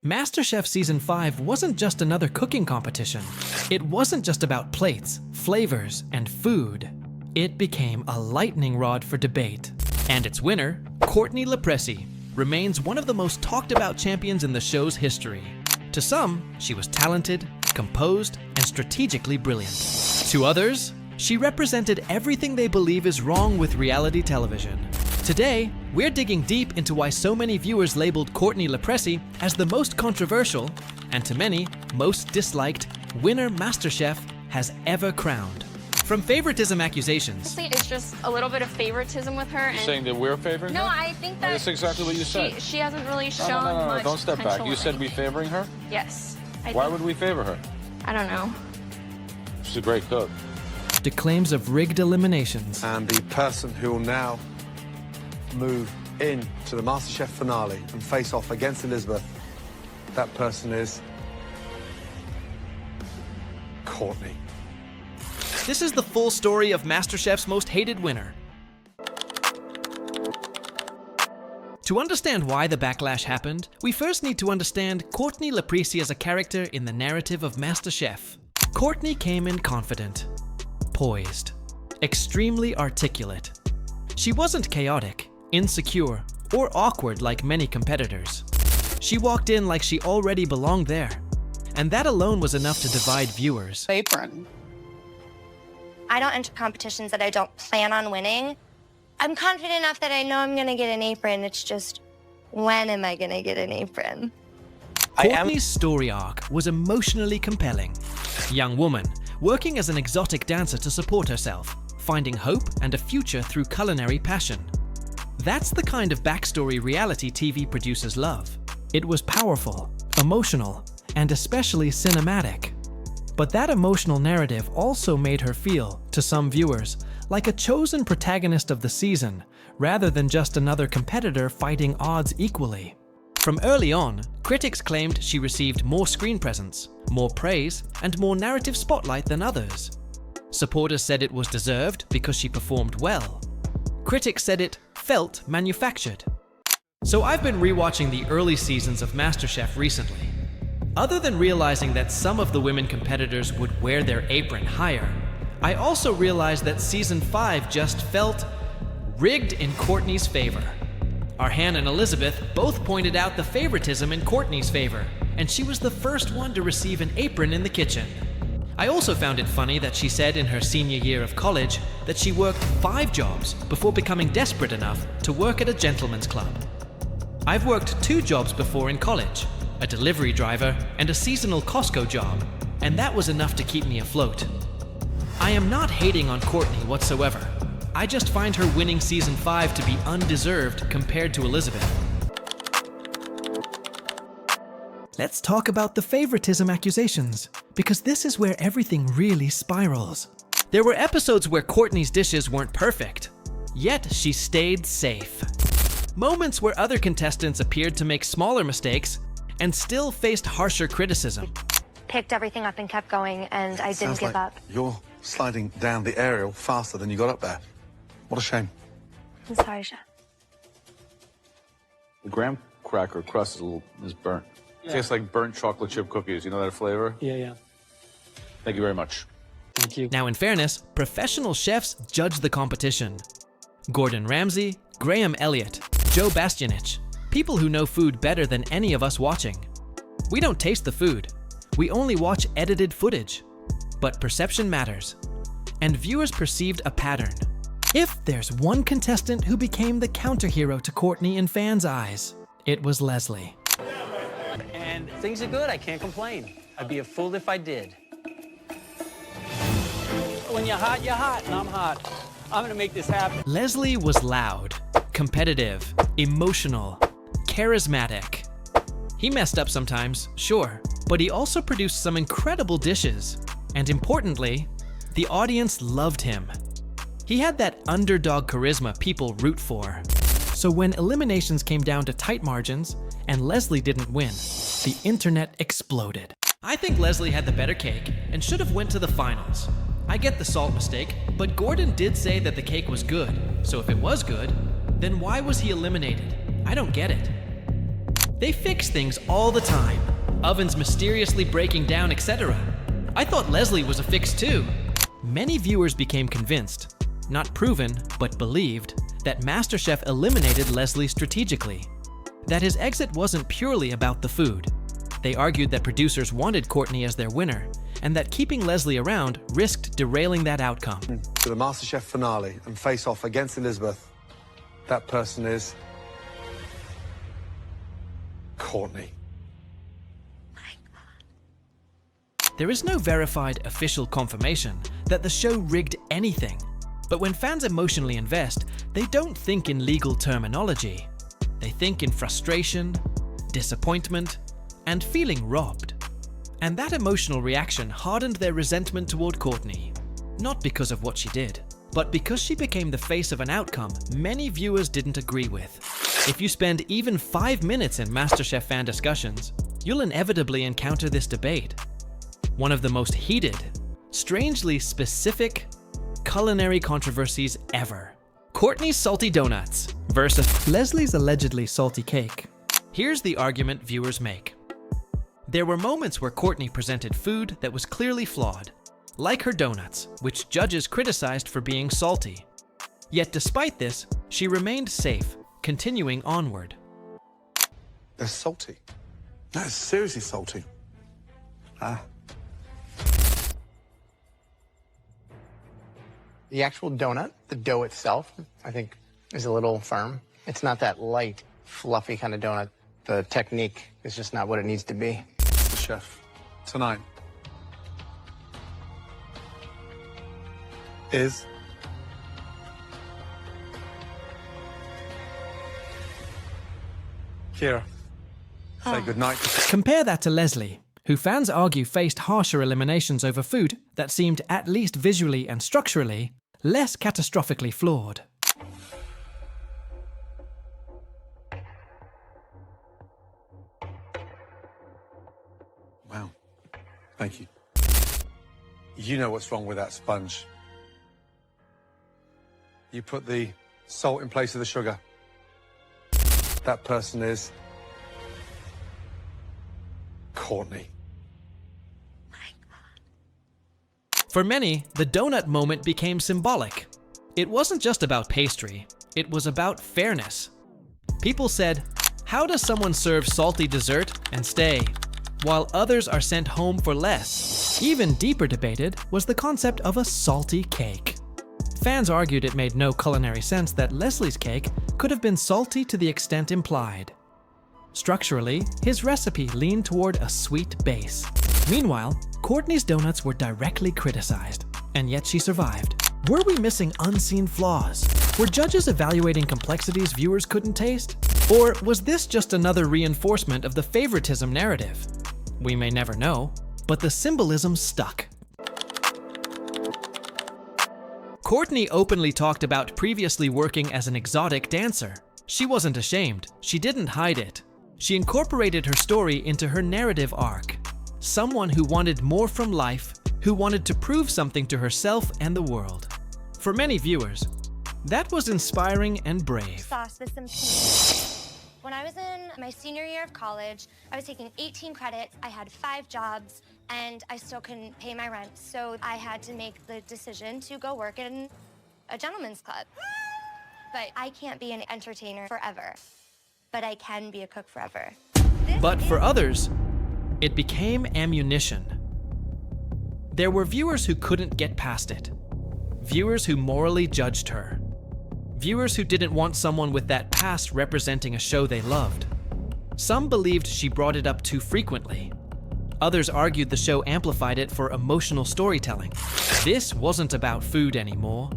MasterChef Season 5 wasn't just another cooking competition. It wasn't just about plates, flavors, and food. It became a lightning rod for debate. And its winner, Courtney Lapresi, remains one of the most talked about champions in the show's history. To some, she was talented, composed, and strategically brilliant. To others, she represented everything they believe is wrong with reality television. Today, we're digging deep into why so many viewers labeled Courtney Lapresi as the most controversial, and to many, most disliked, winner MasterChef has ever crowned. From favoritism accusations... It's just a little bit of favoritism with her. You're saying that we're favoring her? No, I think that... That's exactly what you said. She hasn't really shown No, much don't step back. potential You said we anything. favoring her? Yes. Why would we favor her? I don't know. She's a great cook. To claims of rigged eliminations. And the person who will now move in to the MasterChef finale and face off against Elizabeth, that person is Courtney. This is the full story of MasterChef's most hated winner. To understand why the backlash happened, we first need to understand Courtney Lapresi as a character in the narrative of MasterChef. Courtney came in confident, poised, extremely articulate. She wasn't chaotic, insecure, or awkward like many competitors. She walked in like she already belonged there, and that alone was enough to divide viewers. Apron. I don't enter competitions that I don't plan on winning. I'm confident enough that I know I'm gonna get an apron. It's just, when am I gonna get an apron? Courtney's story arc was emotionally compelling. Young woman, working as an exotic dancer to support herself, finding hope and a future through culinary passion. That's the kind of backstory reality TV producers love. It was powerful, emotional, and especially cinematic. But that emotional narrative also made her feel, to some viewers, like a chosen protagonist of the season, rather than just another competitor fighting odds equally. From early on, critics claimed she received more screen presence, more praise, and more narrative spotlight than others. Supporters said it was deserved because she performed well. Critics said it felt manufactured. So I've been rewatching the early seasons of MasterChef recently. Other than realizing that some of the women competitors would wear their apron higher, I also realized that Season 5 just felt rigged in Courtney's favor. Arhan and Elizabeth both pointed out the favoritism in Courtney's favor, and she was the first one to receive an apron in the kitchen. I also found it funny that she said in her senior year of college that she worked 5 jobs before becoming desperate enough to work at a gentleman's club. I've worked 2 jobs before in college, a delivery driver and a seasonal Costco job, and that was enough to keep me afloat. I am not hating on Courtney whatsoever. I just find her winning Season 5 to be undeserved compared to Elizabeth. Let's talk about the favoritism accusations, because this is where everything really spirals. There were episodes where Courtney's dishes weren't perfect, yet she stayed safe. Moments where other contestants appeared to make smaller mistakes and still faced harsher criticism. Picked everything up and kept going, and I didn't give up. You're sliding down the aerial faster than you got up there. What a shame. I'm sorry, Chef. The graham cracker crust is burnt. It tastes like burnt chocolate chip cookies. You know that flavor? Yeah. Thank you very much. Thank you. Now in fairness, professional chefs judge the competition. Gordon Ramsay, Graham Elliott, Joe Bastianich, people who know food better than any of us watching. We don't taste the food. We only watch edited footage. But perception matters. And viewers perceived a pattern. If there's one contestant who became the counter-hero to Courtney in fans' eyes, it was Leslie. And things are good. I can't complain. I'd be a fool if I did. When you're hot, and I'm hot. I'm gonna make this happen. Leslie was loud, competitive, emotional, charismatic. He messed up sometimes, sure, but he also produced some incredible dishes. And importantly, the audience loved him. He had that underdog charisma people root for. So when eliminations came down to tight margins and Leslie didn't win, the internet exploded. I think Leslie had the better cake and should have went to the finals. I get the salt mistake, but Gordon did say that the cake was good. So if it was good, then why was he eliminated? I don't get it. They fix things all the time. Ovens mysteriously breaking down, etc. I thought Leslie was a fix too. Many viewers became convinced, not proven, but believed, that MasterChef eliminated Leslie strategically. That his exit wasn't purely about the food. They argued that producers wanted Courtney as their winner, and that keeping Leslie around risked derailing that outcome. To the MasterChef finale and face off against Elizabeth, that person is Courtney. There is no verified official confirmation that the show rigged anything, but when fans emotionally invest, they don't think in legal terminology. They think in frustration, disappointment, and feeling robbed. And that emotional reaction hardened their resentment toward Courtney, not because of what she did, but because she became the face of an outcome many viewers didn't agree with. If you spend even 5 minutes in MasterChef fan discussions, you'll inevitably encounter this debate. One of the most heated, strangely specific culinary controversies ever. Courtney's salty donuts versus Leslie's allegedly salty cake. Here's the argument viewers make. There were moments where Courtney presented food that was clearly flawed, like her donuts, which judges criticized for being salty. Yet despite this, she remained safe, continuing onward. They're salty. That's seriously salty. The actual donut, the dough itself, I think is a little firm. It's not that light, fluffy kind of donut. The technique is just not what it needs to be. The chef tonight is Kira. Say goodnight. Compare that to Leslie, who fans argue faced harsher eliminations over food that seemed, at least visually and structurally, less catastrophically flawed. Wow. Thank you. You know what's wrong with that sponge. You put the salt in place of the sugar. That person is Courtney. For many, the donut moment became symbolic. It wasn't just about pastry, it was about fairness. People said, how does someone serve salty dessert and stay, while others are sent home for less? Even deeper debated was the concept of a salty cake. Fans argued it made no culinary sense that Leslie's cake could have been salty to the extent implied. Structurally, his recipe leaned toward a sweet base. Meanwhile, Courtney's donuts were directly criticized, and yet she survived. Were we missing unseen flaws? Were judges evaluating complexities viewers couldn't taste? Or was this just another reinforcement of the favoritism narrative? We may never know, but the symbolism stuck. Courtney openly talked about previously working as an exotic dancer. She wasn't ashamed, she didn't hide it. She incorporated her story into her narrative arc. Someone who wanted more from life, who wanted to prove something to herself and the world. For many viewers, that was inspiring and brave. Sauce with some peas. When I was in my senior year of college, I was taking 18 credits, I had 5 jobs, and I still couldn't pay my rent. So I had to make the decision to go work in a gentleman's club. But I can't be an entertainer forever. But I can be a cook forever. But for others, it became ammunition. There were viewers who couldn't get past it. Viewers who morally judged her. Viewers who didn't want someone with that past representing a show they loved. Some believed she brought it up too frequently. Others argued the show amplified it for emotional storytelling. This wasn't about food anymore.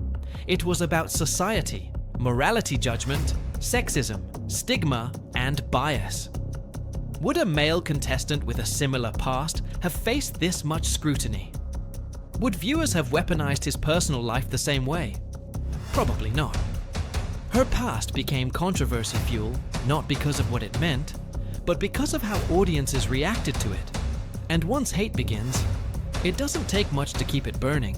It was about society, morality judgment, sexism, stigma, and bias. Would a male contestant with a similar past have faced this much scrutiny? Would viewers have weaponized his personal life the same way? Probably not. Her past became controversy fuel, not because of what it meant, but because of how audiences reacted to it. And once hate begins, it doesn't take much to keep it burning.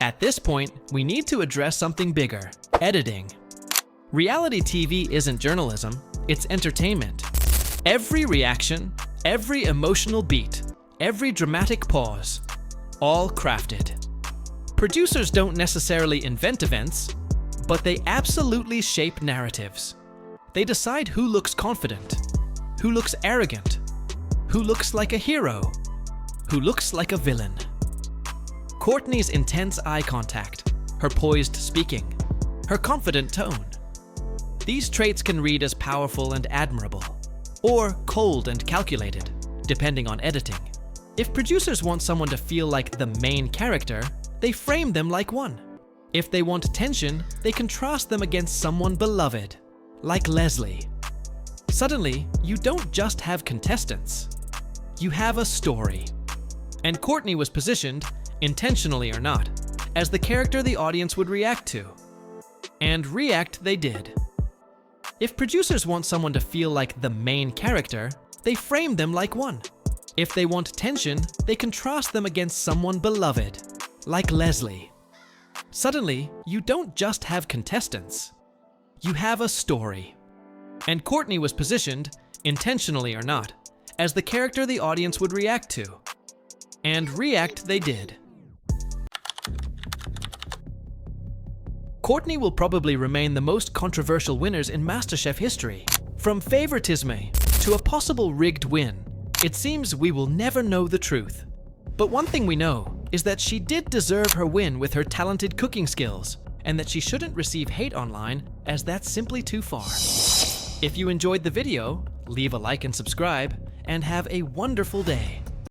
At this point, we need to address something bigger: editing. Reality TV isn't journalism, it's entertainment. Every reaction, every emotional beat, every dramatic pause, all crafted. Producers don't necessarily invent events, but they absolutely shape narratives. They decide who looks confident, who looks arrogant, who looks like a hero, who looks like a villain. Courtney's intense eye contact, her poised speaking, her confident tone. These traits can read as powerful and admirable, or cold and calculated, depending on editing. If producers want someone to feel like the main character, they frame them like one. If they want tension, they contrast them against someone beloved, like Leslie. Suddenly, you don't just have contestants, you have a story. And Courtney was positioned, intentionally or not, as the character the audience would react to. And react they did. If producers want someone to feel like the main character, they frame them like one. If they want tension, they contrast them against someone beloved, like Leslie. Suddenly, you don't just have contestants, you have a story. And Courtney was positioned, intentionally or not, as the character the audience would react to. And react they did. Courtney will probably remain the most controversial winners in MasterChef history. From favoritism to a possible rigged win, it seems we will never know the truth. But one thing we know is that she did deserve her win with her talented cooking skills, and that she shouldn't receive hate online, as that's simply too far. If you enjoyed the video, leave a like and subscribe, and have a wonderful day.